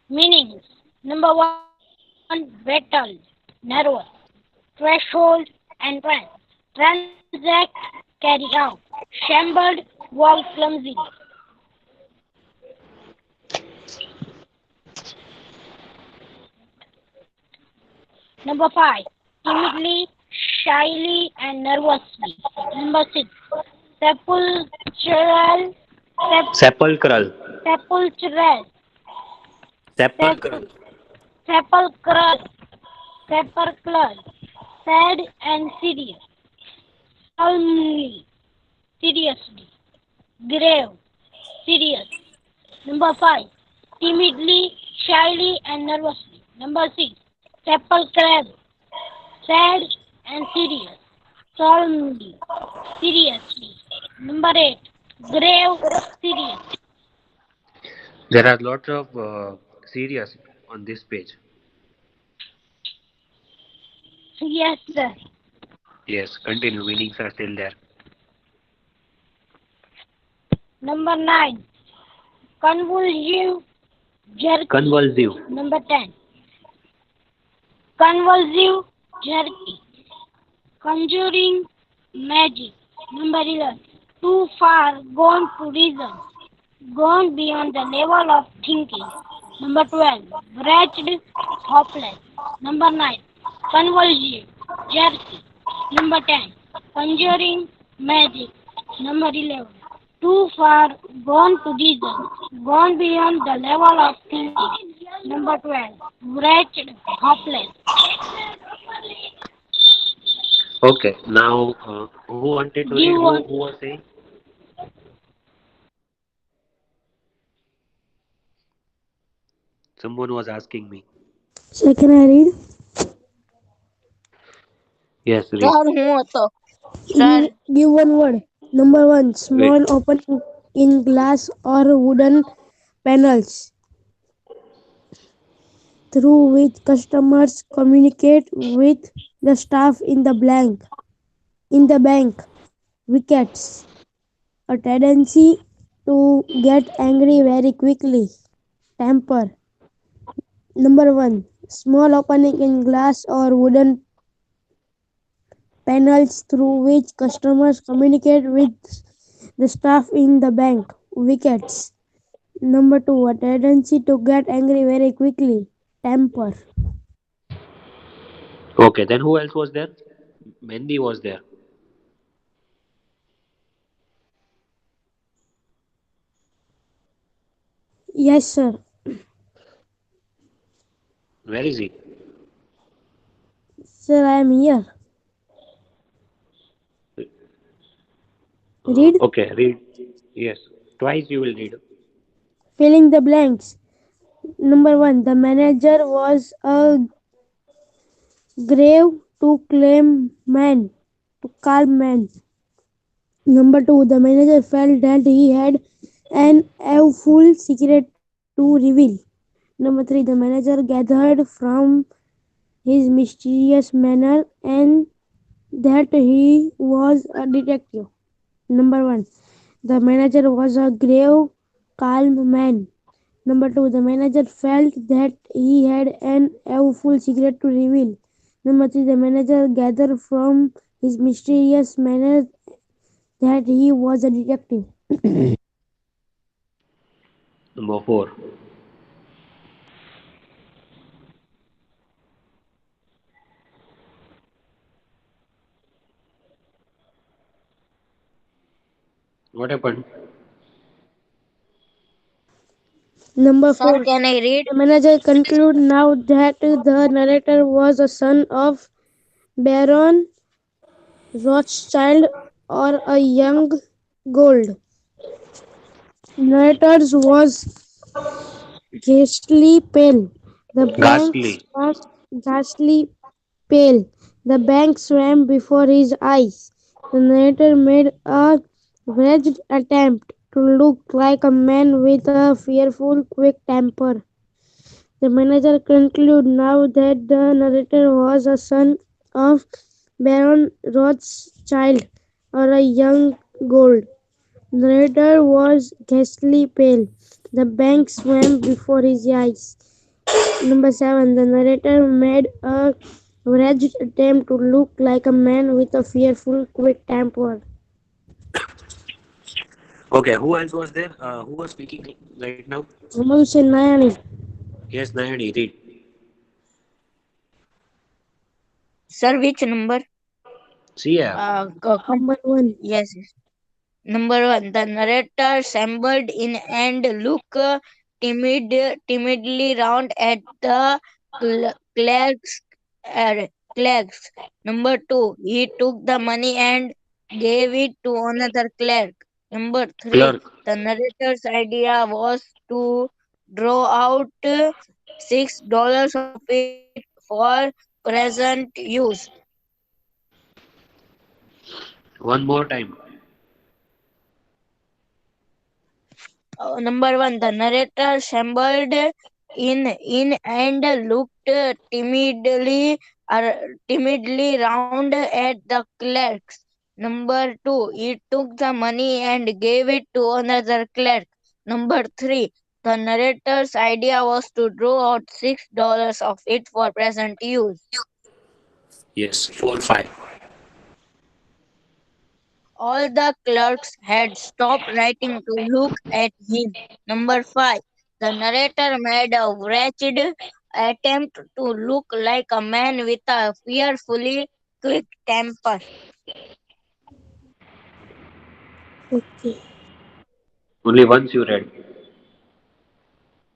Meanings. Number one, battle, nervous, threshold, entrance, transact, carry out, shambled, walk clumsily. Number five, timidly, shyly, and nervously. Number six, sepulchral, sep, Sepulchral. sepulchral, sep, Sepulchral. sepulchral, sepulchral, sad and serious, solemnly, seriously, grave, serious. Number five, timidly, shyly, and nervously. Number six, sepulchral, sad and serious, solemnly, seriously. Number eight, grave, serious. There are lots of serious on this page. Yes, sir. Yes, continue. Meanings are still there. Number nine, convulsive, jerky. Convulsive. Number 10, convulsive, jerky, conjuring, magic. Number 11, too far gone to reason, gone beyond the level of thinking. Number 12, wretched, hopeless. Number 9, convulsive, jerky. Number 10, conjuring, magic. Number 11, too far gone to reason, gone beyond the level of thinking. Number 12, wretched, hopeless. Okay. Now, who wanted to read? Give Who one. who was saying? Someone was asking me. So can I read? Yes, read. Sir, હું હતો. Sir, Give one word. Number one, Wait. small opening in glass or wooden panels through which customers communicate with the staff in the bank. Wickets. A tendency to get angry very quickly. Temper. Number one, small opening in glass or wooden panels through which customers communicate with the staff in the bank. Wickets. Number two, a tendency to get angry very quickly. Temper. Okay. Then who else was there? Mendi was there. Yes, sir. Where is he? Sir, I am here. Read. Okay. Read. Yes. Twice you will read. Filling the blanks. Number one, the manager was a grave to claim man, to calm man. Number two, the manager felt that he had an awful secret to reveal. Number three, the manager gathered from his mysterious manner and that he was a detective. Number one, the manager was a grave, calm man. Number two, the manager felt that he had an awful secret to reveal. Number three, the manager gathered from his mysterious manner that he was a detective. Number four. What happened? Number sir, four, can I read? the manager concluded now that the narrator was a son of Baron Rothschild or a young gold. Narrator was ghastly pale. The bank Ghastly. swam ghastly pale. The bank swam before his eyes. The narrator made a wretched attempt to look like a man with a fearful, quick temper. The manager concluded now that the narrator was a son of Baron Rothschild or a young gold. The narrator was ghastly pale. The bank swam before his eyes. Number 7. The narrator made a wretched attempt to look like a man with a fearful, quick temper. Okay, who else was there? Who was speaking right now? Muhammad Hussain Nayani. Yes, Nayani, read. Sir, which number? See, yeah. Number 1. Yes. Yes. Number one, the narrator shambled in and looked timidly round at the clerks. Clerks. Number two, he took the money and gave it to another clerk. Number three, Clerk. the narrator's idea was to draw out $6 of it for present use. One more time. Number one, the narrator shambled in and looked timidly round at the clerks. Number two, he took the money and gave it to another clerk. Number three, the narrator's idea was to draw out $6 of it for present use. Yes, 4, 5. All the clerks had stopped writing to look at him. Number 5. The narrator made a wretched attempt to look like a man with a fearfully quick temper. Okay. Only once you read.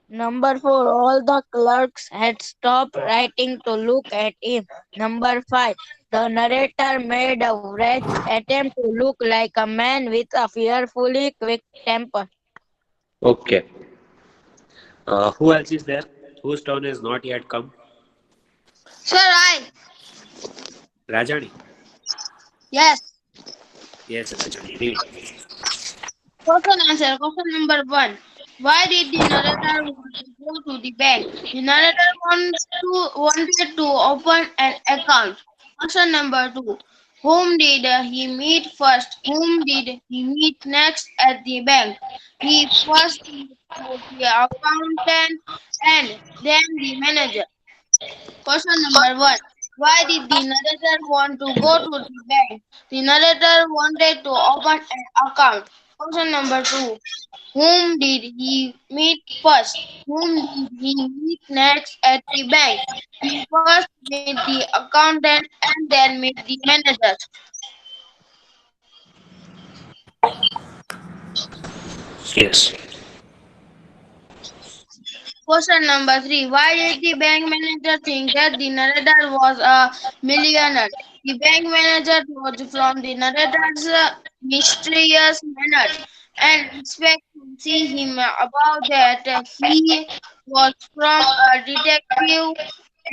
Number 4. All the clerks had stopped writing to look at him. Number 5. The narrator made a wretched attempt to look like a man with a fearfully quick temper. Okay. Who else is there? Whose turn has not yet come? Sir, I. Rajani. Yes. Yes, Rajani, read. Question answer. Question number one. Why did the narrator want to go to the bank? The narrator wanted to open an account. Question number two. Whom did he meet first? Whom did he meet next at the bank? He first met the accountant and then the manager. Question number one. Why did the narrator want to go to the bank? The narrator wanted to open an account. Question number two. Whom did he meet first? Whom did he meet next at the bank? He first met the accountant and then met the manager. Yes. Question number three. Why did the bank manager think that the narrator was a millionaire? The bank manager was from the narrator's mysterious manners and expect to see him about that he was from a detective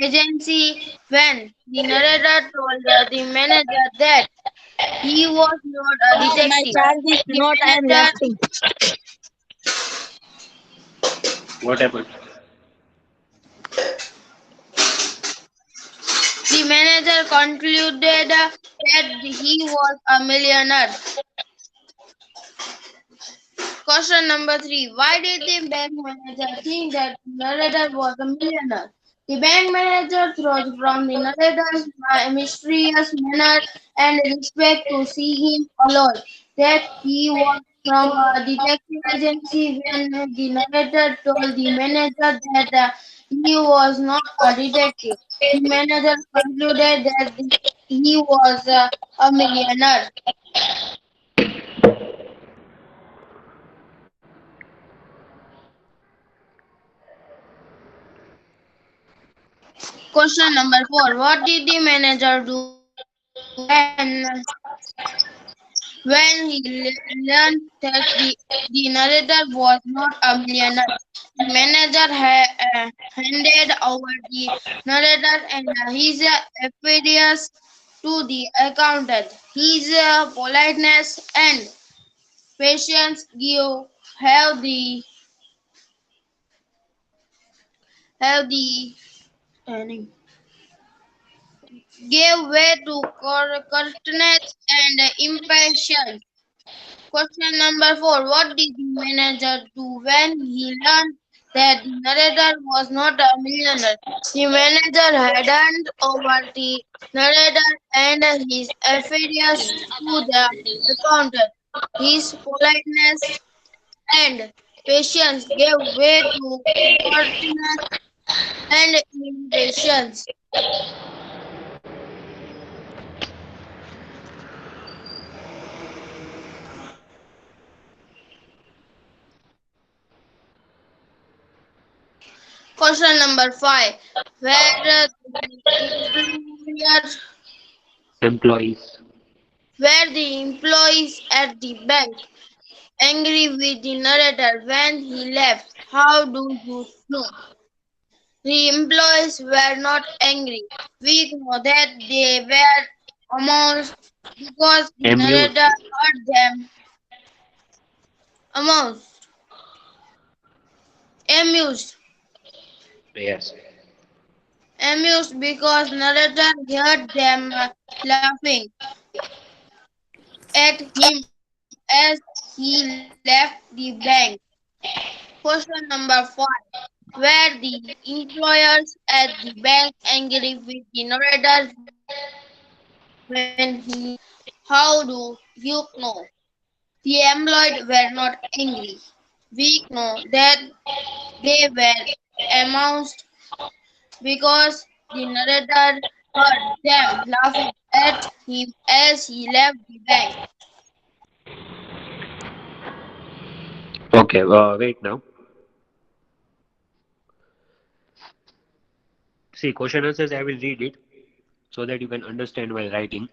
agency when the narrator told the manager that he was not a My detective. charge is The not, I am manager lefting. What happened? The manager concluded that he was a millionaire. Question number three. Why did the bank manager think that the narrator was a millionaire? The bank manager thought from the narrator's mysterious manner and respect to see him alone that he was from a detective agency when the narrator told the manager that he was not a detective. The manager concluded that he was a millionaire. Question number four. What did the manager do when he learned that the narrator was not a millionaire? The manager handed over the narrator and his affairs to the accountant. His politeness and patience have the have the uh, gave way to curtness and impatience. Question number four. What did the manager do when he learned? that the narrator was not a millionaire. The manager handed over the narrator and his affairs to the accountant. His politeness and patience gave way to pertness and impatience. Question number 5. Employer, Employees. were the employees at the bank angry with the narrator when he left? How do you know? The employees were not angry. We know that they were amused because the narrator Amused. heard them amused, amused, Yes. amused because narrator heard them laughing at him as he left the bank. Question number 5. Were the employers at the bank angry with the narrator when he left? How do you know? The employed were not angry. We know that they were amused because the narrator heard them laughing at him as he left the bank. Okay, wait now. See, question answers, I will read it so that you can understand while writing.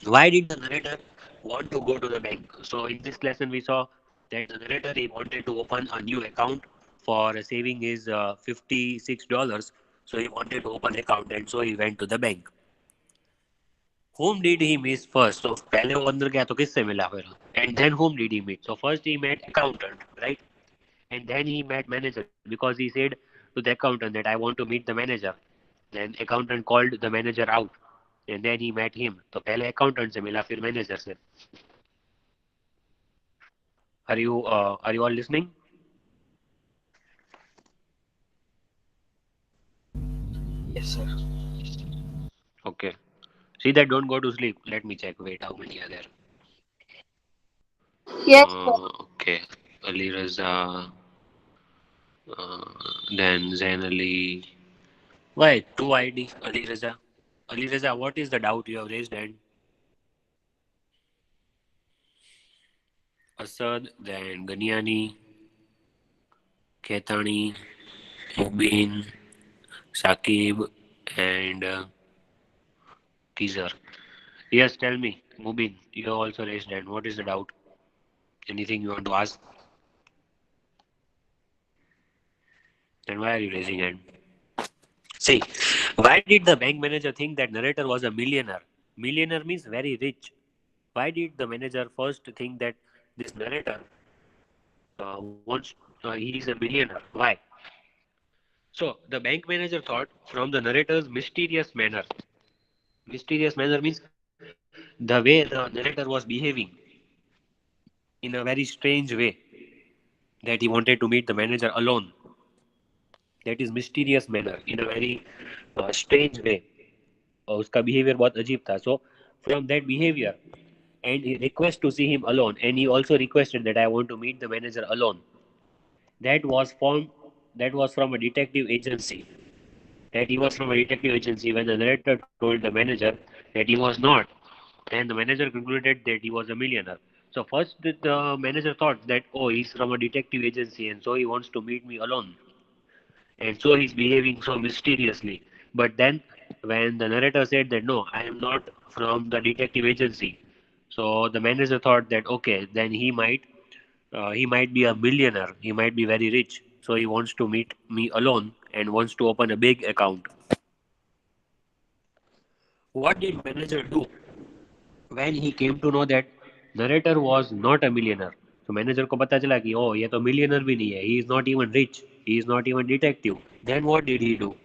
Why did the narrator want to go to the bank? So, in this lesson, we saw that the narrator he wanted to open a new account for saving his $56. So, he wanted to open account and so he went to the bank. Whom did he meet first? So, पहले वो अंदर गया तो किससे मिला फिर? And then whom did he meet? So, first he met accountant, right? And then he met manager because he said to the accountant that I want to meet the manager. Then accountant called the manager out and then he met him. तो पहले accountant से मिला फिर manager से. Are you all listening? Yes, sir. Okay. See that don't go to sleep. Let me check. Wait, how many are there? Yes, sir. Okay. Ali Raza, uh, then Zain Ali. Why? Two ID. Ali Raza. Ali Raza, what is the doubt you have raised? And Asad, then Ganiani, Khetani, Mubin, Saqib, and Teaser. Yes, tell me, Mubin, you have also raised hand. What is the doubt? Anything you want to ask? Then why are you raising hand? See, why did the bank manager think that narrator was a millionaire? Millionaire means very rich. Why did the manager first think that this narrator he is a millionaire? Why? So the bank manager thought from the narrator's mysterious manner. Mysterious manner means the way the narrator was behaving in a very strange way that he wanted to meet the manager alone. That is mysterious manner in a very strange way. और उसका behavior बहुत अजीब था. So from that behavior and he request to see him alone and he also requested that I want to meet the manager alone. That was formed. That was from a detective agency. That he was from a detective agency when the narrator told the manager that he was not, and the manager concluded that he was a millionaire. So first the manager thought that oh he's from a detective agency and so he wants to meet me alone, and so he's behaving so mysteriously. But then when the narrator said that no, I am not from the detective agency, so the manager thought that okay, then he might be a millionaire, he might be very rich, so he wants to meet me alone and wants to open a big account. What did manager do when he came to know that narrator was not a millionaire? So manager को पता चला कि oh ये तो millionaire भी नहीं है, he is not even rich, he is not even detective. Then what did he do?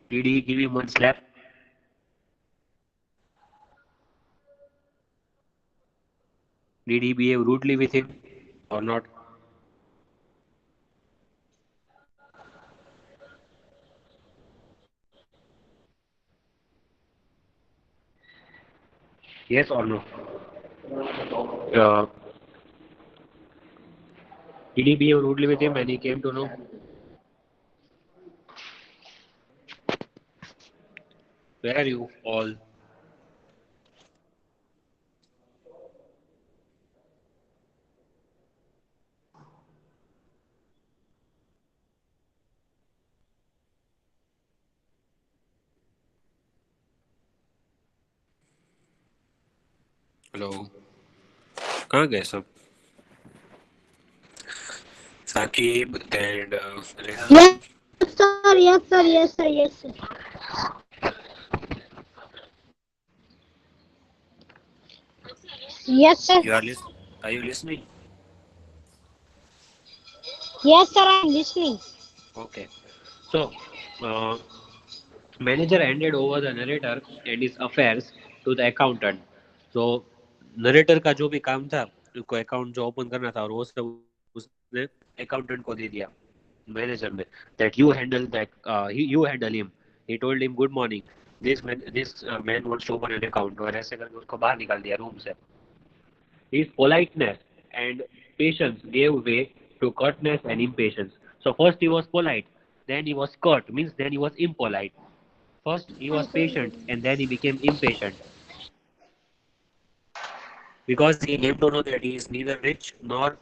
Did he give him one slap? Did he behave rudely with him or not? Yes or no? Uh, did he behave rudely with him when he came to know? Where are you all? Hello कहाँ गए सब Saqib and Rehan Yes, sir. Yes, sir. Yes, sir. Yes, sir. Yes, sir. you are are you listening Yes, sir. I'm listening. okay so uh, manager handed over the narrator and his affairs to the accountant so narrator का जो भी काम था उसको account जो open करना था और वो सब उसने अकाउंटेंट को दे दिया मैनेजर में that you handle that you handle him he told him good morning this man wants to open an account और ऐसे करके उसको बाहर निकाल दिया रूम से his politeness and patience gave way to curtness and impatience so first he was polite then he was curt means then he was impolite first he was patient and then he became impatient because he came to know that he is neither rich nor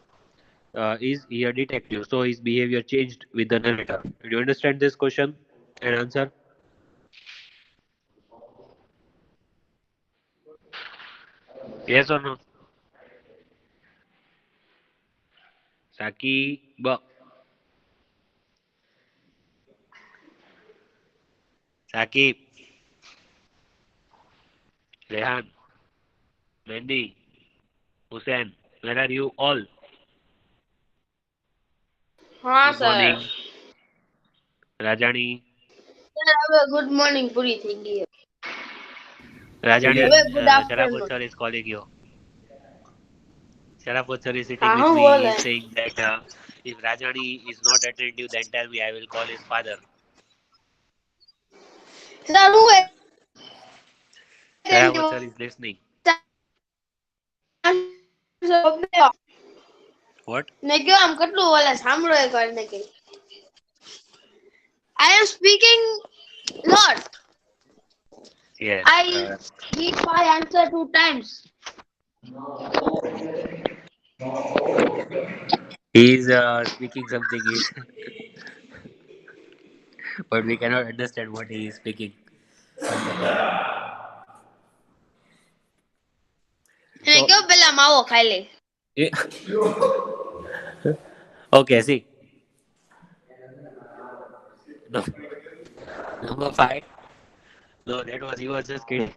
is he a detective so his behavior changed with the narrator do you understand this question and answer yes or no saki saki rehan Mandy, hussein where are you all हाँ good sir morning rajani sir હવે good morning પૂરી થઈ ગઈ rajani હવે good sharafat afternoon sir is calling you sharafat sir is sitting હા with હું me he બોલે is saying that if rajani is not attentive then tell me I will call his father sir હું sharafat sir is listening what ને કયો આમ કેટલું ઓલા સાંભળો એકવાર ને કે I am speaking lot. yes I need my answer 2 times. he is speaking something is but we cannot understand what he is speaking એને so કયો પેલા માવો ખાઈ લે okay see no, number 5 no that was he was just kidding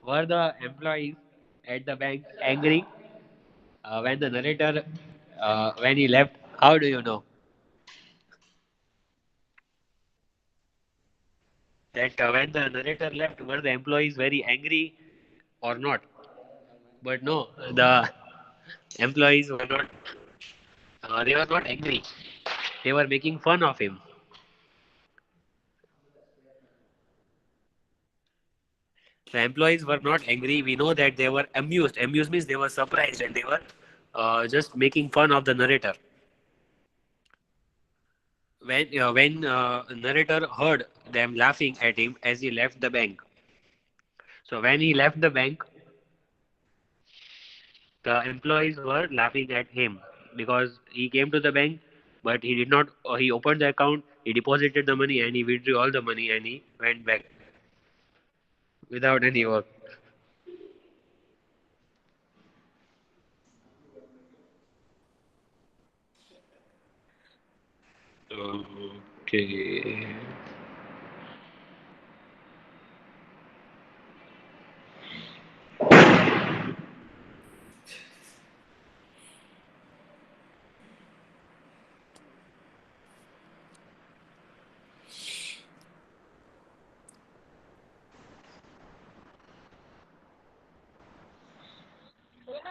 were the employees at the bank angry when the narrator when he left how do you know that when the narrator left were the employees very angry or not but no the employees were not they were not angry they were making fun of him the employees were not angry we know that they were amused amused means they were surprised and they were just making fun of the narrator when narrator heard them laughing at him as he left the bank so when he left the bank the employees were laughing at him because he came to the bank but he did not he opened the account he deposited the money and he withdrew all the money and he went back without any work okay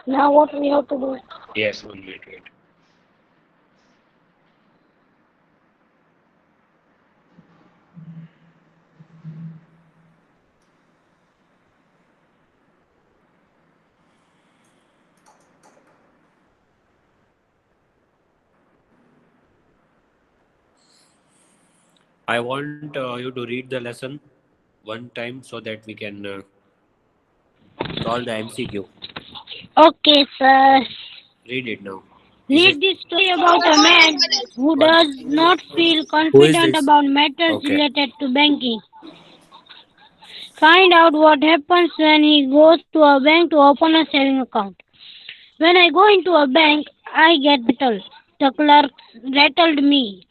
Now what we have to do? yes 1 minute wait I want you to read the lesson one time so that we can solve the MCQ. Okay, sir. Read it now. Is it Read this story about a man who one? does not feel Who is confident this? about matters Okay. related to banking. Find out what happens when he goes to a bank to open a saving account. When I go into a bank, I get rattled. The clerks rattle me.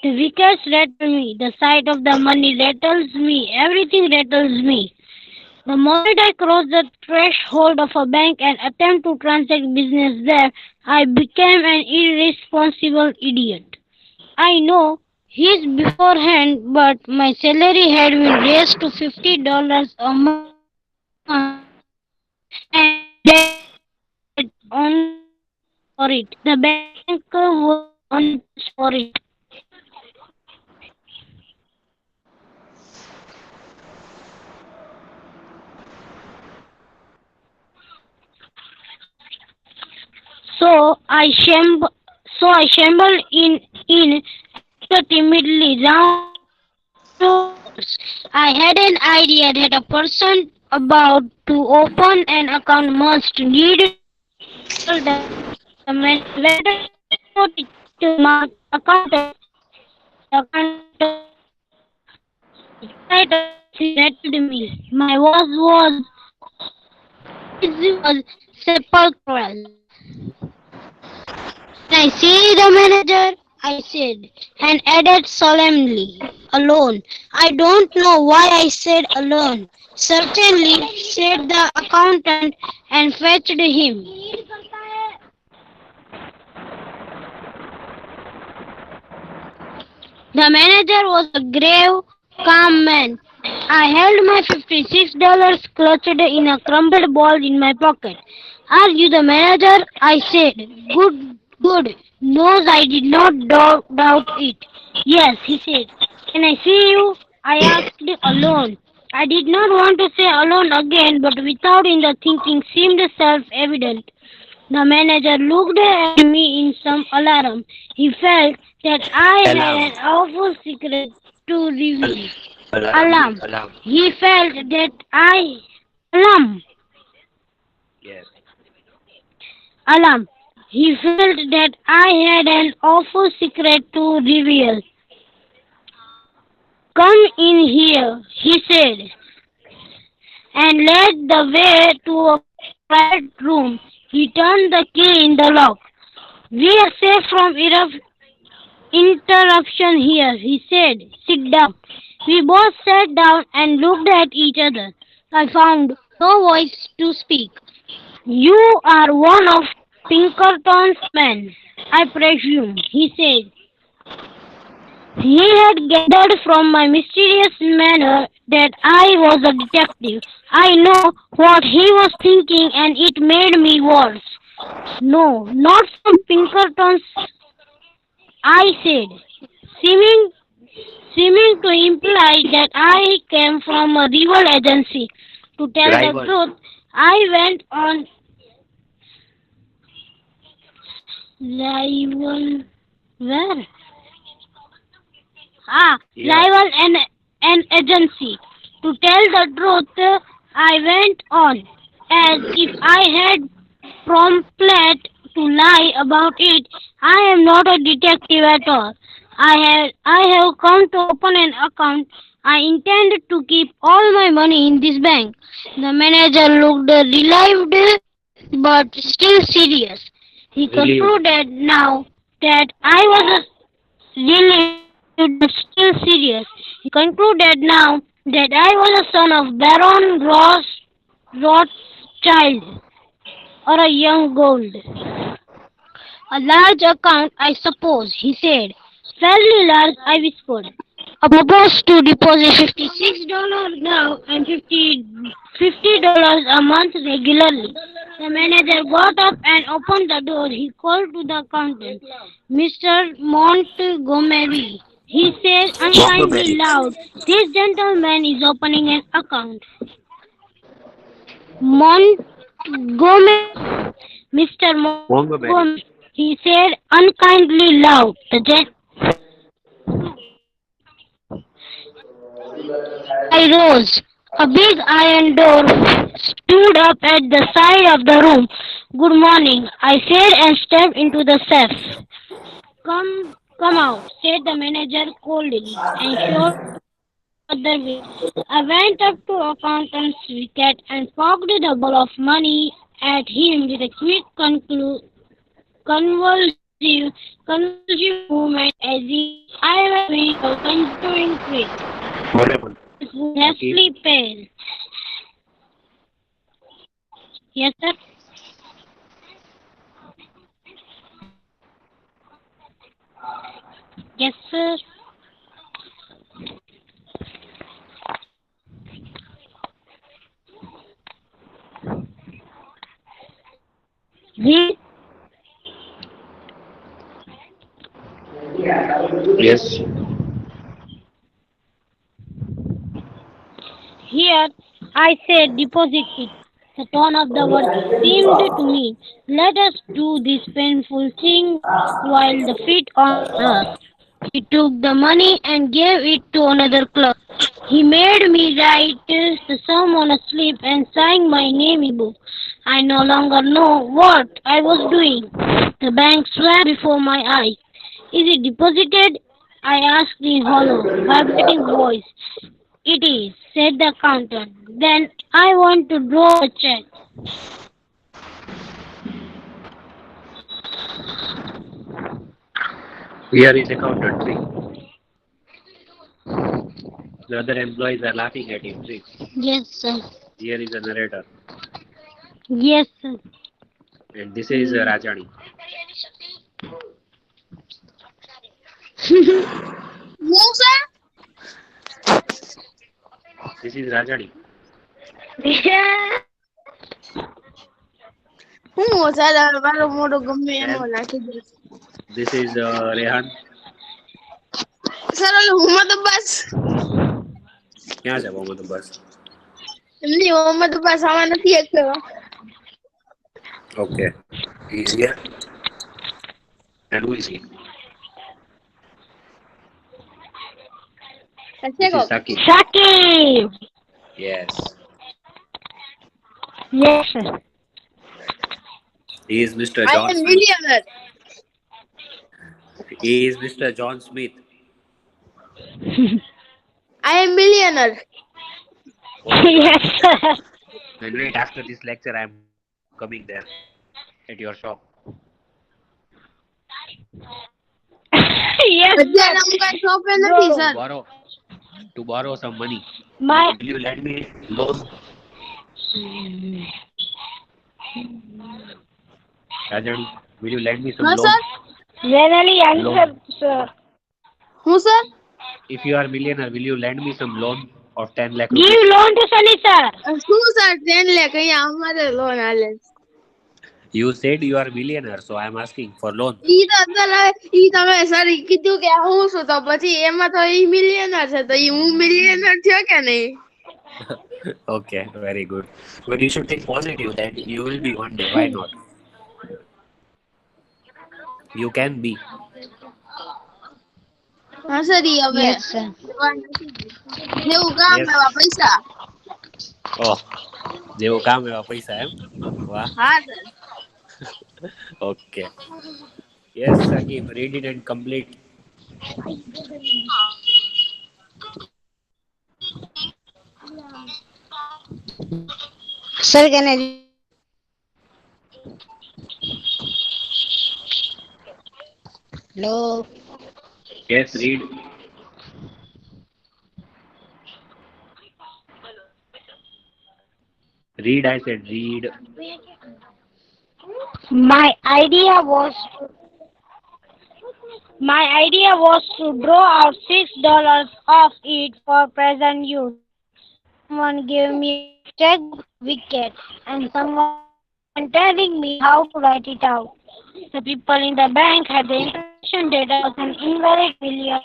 The wickets rattle me. The sight of the money rattles me. Everything rattles me. The moment I cross the threshold of a bank and attempt to transact business there, I became an irresponsible idiot. I know his beforehand, but my salary had been raised to $50 a month, and that only for it. The banker was only just for it. So I shambled, so I shambled in and timidly round doors. I had an idea that a person about to open an account must need to rattle the manager. When I went to my accountant, the accountant sight of he rattled me. My voice was sepulchral. Can I see the manager? I said, and added solemnly, alone. I don't know why I said alone. Certainly, said the accountant and fetched him. The manager was a grave, calm man. I held my $56 clutched in a crumpled ball in my pocket. Are you the manager? I said. Good, good. Knows I did not doubt it. Yes, he said. Can I see you? I asked alone. I did not want to say alone again, but without in the thinking seemed self-evident. The manager looked at me in some alarm. He felt that I had Alarm. an awful secret to Al- reveal. alarm. Alarm. Alarm. He felt that I. Alarm. Yes. Alarm. He felt that I had an awful secret to reveal. Come in here, he said, and led the way to a private room. He turned the key in the lock. We are safe from interruption here, he said. Sit down. We both sat down and looked at each other. I found no voice to speak. You are one of Pinkerton's men, I presume, he said. He had gathered from my mysterious manner that I was a detective. I know what he was thinking, and it made me worse. No, not from Pinkerton's, I said, seeming seeming to imply that I came from a rival agency. To tell the Rival. truth, I went on rival where? Yeah. Rival an agency. To tell the truth, I went on as if I had prompted to lie about it. I am not a detective at all. I have come to open an account. I intend to keep all my money in this bank. The manager looked relieved but still serious. He Relieved. concluded now that I was relieved but still serious. He concluded now that I was a son of Baron Rothschild or a young gold. A large account, I suppose, he said. Fairly large, I whispered. I propose to deposit $56 now and $50 a month regularly. The manager got up and opened the door. He called to the accountant, Mr. Montgomery. He said unkindly Montgomery. loud, this gentleman is opening an account. Montgomery, Mr. Montgomery. Montgomery, he said unkindly loud. I rose. A big iron door stood up at the side of the room. Good morning, I said and stepped into the safe. Come out, said the manager coldly and showed me the other way. I went up to accountant's wicket and poked the ball of money at him with a quick convulsive movement as if I were doing a conjuring trick. What happened? His face was Akib? ghastly pale. Yes, sir. Yes, sir. He, Yes. here, I said, deposit it. The tone of the word seemed to me, let us do this painful thing while the feet on earth. He took the money and gave it to another clerk. He made me write the sum on a slip and sign my name in the book. I no longer know what I was doing. The bank swam before my eyes. Is it deposited? I asked in hollow, vibrating voice. It is, said the accountant. Then I want to draw a check. Here is accountant. See. The other employees are laughing at him. See. Yes, sir. Here is a narrator. Yes, sir. And this is Rajani. No, sir. This is Rajani. હું sir મારો મોટો ગમે એનો And નાખી દે this is Rehan. Sir ઓલો મોહમ્મદ અબ્બાસ ક્યાં છે મોહમ્મદ અબ્બાસ? એમની મોહમ્મદ અબ્બાસ આવા નથી એકતો Okay. He is here. And who is he? This is Saki. Shakib. Yes. Yes, sir. He is Mr. I John am Smith. millionaire. He is Mr. John Smith. I am millionaire. Yes, sir. And wait, after this lecture, I am coming there at your shop Yes, અત્યારે sir. હું કઈ શોપે નથી to sir borrow some money. My Will you lend me loan? Rajani, will you lend me some હા loan? Sir generally answer, Loan. sir. હું sir If you are millionaire, will you lend me some loan of 10 lakh Give rupees? loan to Sunny, sir. શું sir 10 lakh અહીંયા અમારે loan હાલે You said you are millionaire, so I am asking for loan. ઈ તો અત્યારે ઈ તમે sir કીધું કે હું છું તો પછી એમાં તો ઈ મિલિયનર છે તો ઈ હું મિલિયનર થયો કે નહીં Okay, very good. But you should think positive that you will be one day. Why not? You can be. હા સર ઈ હવે Yes, sir. જેવું કામ Yes. એવા પૈસા Oh, જેવું કામ એવા પૈસા એમ? વાહ. હા sir Okay. Yes, Sakib, read it and complete. Sir, can I? Hello. Yes, read. Read, I said read. My idea was to draw out $6 of it for present use. Someone gave me a checkbook wicket and someone telling me how to write it out. The people in the bank had the impression that I was an invalid millionaire.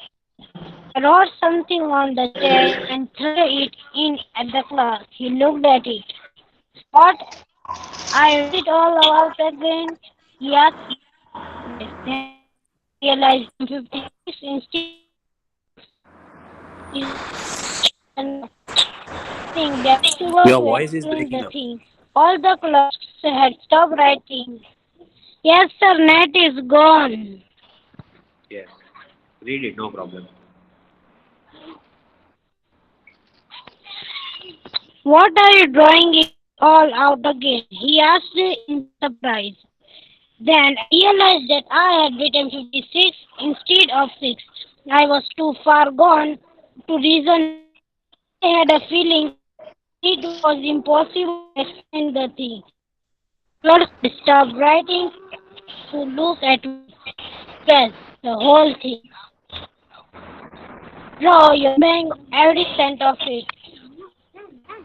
I wrote something on the check and threw it in at the clerk. He looked at it. What? I read it all out again. He asked, then I realized I'm 56 instead. Think that she was Your voice is doing breaking the up. thing. All the clocks had stopped writing. Yes, sir, net is gone. Yes. Read it, no problem. What are you drawing it all out again? He asked in surprise. Then I realized that I had written 56 instead of 6. I was too far gone to reason. I had a feeling it was impossible to explain the thing. Clerk stopped writing to look at me. Yes, the whole thing. Draw your bank every cent of it.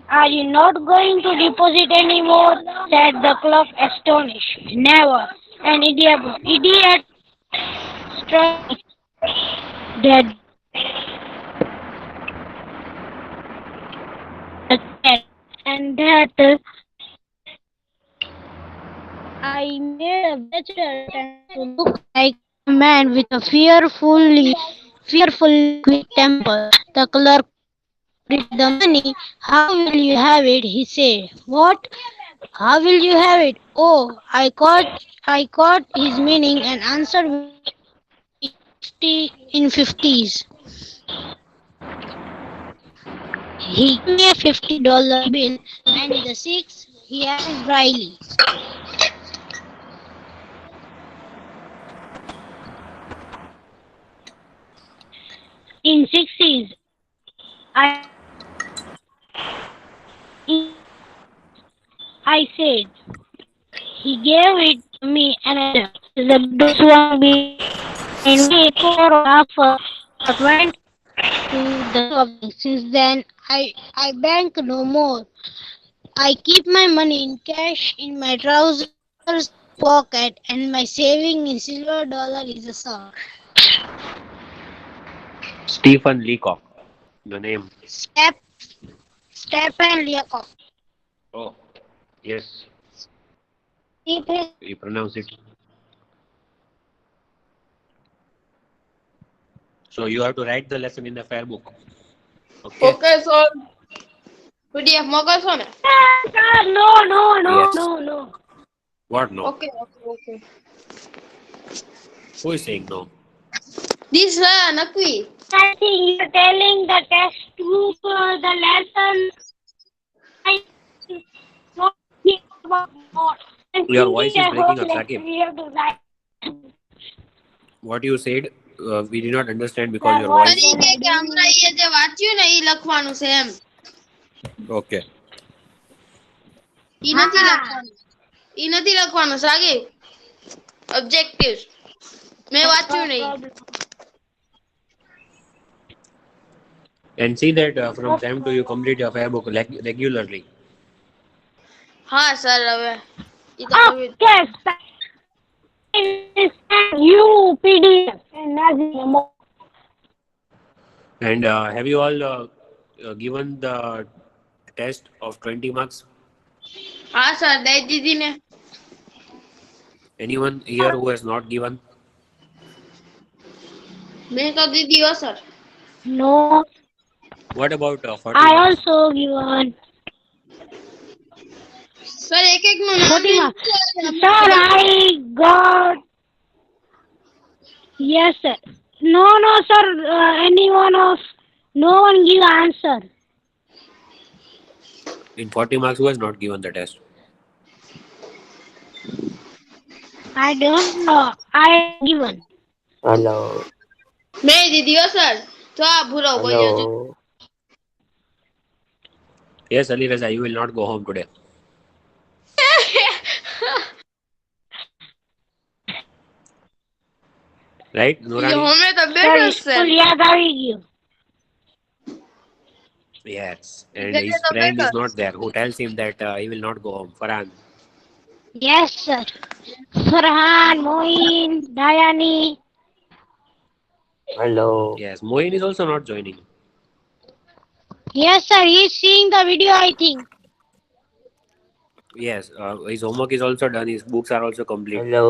Are you not going to deposit anymore? Said the clerk astonished. Never. An idiot struck me dead. And that I made a better attempt to look like a man with a fearfully quick temper. The clerk read the money. How will you have it? He said. What? How will you have it? Oh, I caught his meaning and answered with 50 in 50s. He gave me a $50 bill and the six he asked dryly. In sixties, I I said. He gave it to me another. The biggest one behind me for offer but went to the shopping. Since then I bank no more. I keep my money in cash in my trousers pocket and my saving in silver dollar is a sock. Stephen Leacock, the name. Stephen Leacock. Oh, yes, Stephen you pronounce it. So you have to write the lesson in the fair book. Okay? Okay, so PDF મોકલશો ને? Yes. no. What no? Okay. Who is saying no? This નક્કી. I think you're telling the textbook the lesson I not about more. And Your voice is the breaking whole up, lesson Sakib. we have to write. What you said, we did not understand because Sir, your what voice. can I કે હમણાં do? એ જે વાંચ્યું ને એ લખવાનું છે એમ. Okay. ઈ નથી લખવાનું Sagi. Objectives. મેં વાંચ્યું નહીં. And see that from time to you complete your fair book regularly. હા સર હવે ઈ તો કરવી જ. Okay, sir. I will send you PDF and nothing more. And have you all given the test of 20 marks? હા sir દઈ દીધી ને. Anyone here who has not given? મેં તો દીધી હો sir. No, What about 40 I marks? also given sir એક એક નું નામ 40 marks. લખવાનું. Sir, I got. Yes, sir. No, sir. No one give answer. In 40 marks, who has not given the test? I don't know. I given. Hello. મેં દીધી હો sir. તો આ ભૂરો બોલ્યો છે. Hello. Yes, Ali Raza, you will not go home today. Right, Nurani? હમે તો Sir, બેઠો જ સર. school યાદ આવી ગયું. Yes, and his friend is not there who tells him that he will not go home. Farhan. Yes, sir. Farhan, Moin, Dayani. Hello. Yes, Moin is also not joining. Yes, sir. He's seeing the video, I think. Yes, his homework is also done. His books are also complete. Hello.